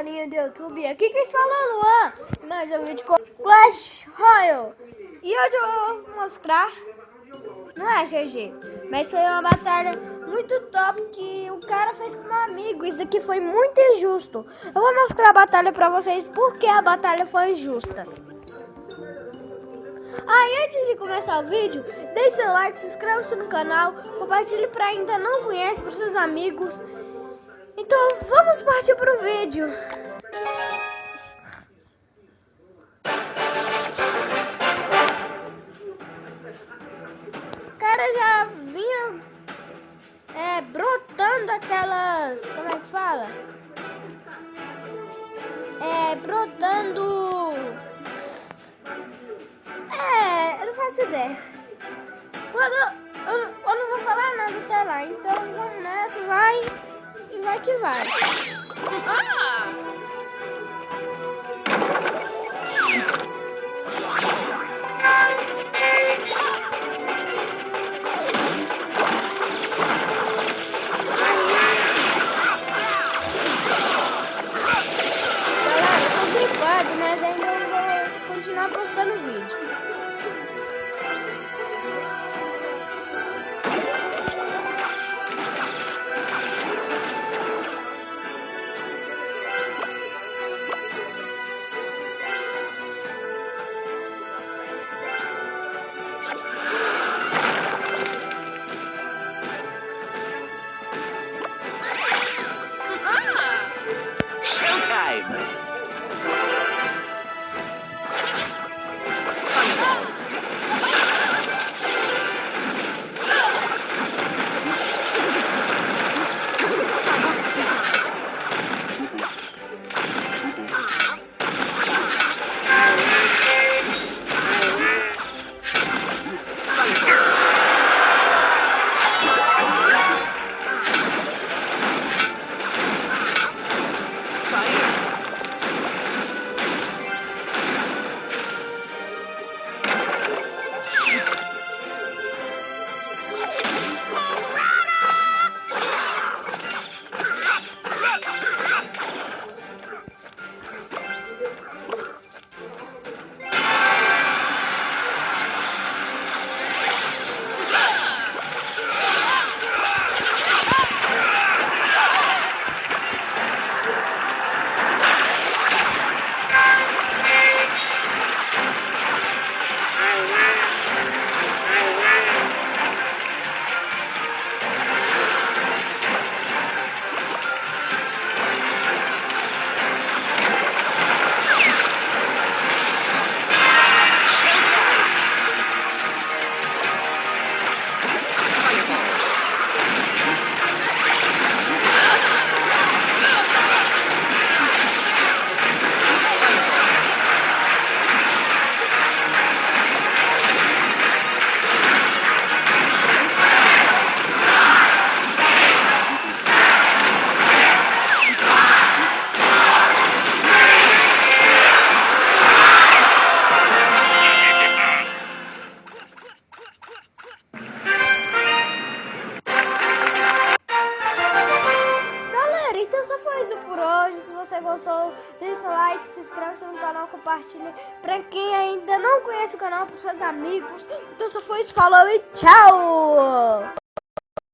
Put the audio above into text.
carinha do YouTube. Aqui quem fala é Luan. Mais um vídeo com Clash Royale. E hoje eu vou mostrar, não é GG, mas foi uma batalha muito top que o cara fez com um amigo. Isso daqui foi muito injusto. Eu vou mostrar a batalha pra vocês porque a batalha foi injusta. Antes de começar o vídeo, deixe seu like, se inscreva-se no canal, compartilhe para quem ainda não conhece, para seus amigos. Então vamos partir pro vídeo. O cara já vinha brotando aquelas, como é que fala? Brotando. Eu não faço ideia. Eu não vou falar nada até lá. Então vamos nessa, vai que vai. Galera, eu tô gripado, mas ainda eu vou continuar postando vídeo. Por hoje, se você gostou, deixe seu like, se inscreva no canal, compartilhe para quem ainda não conhece o canal, para seus amigos. Então só foi isso, falou e tchau!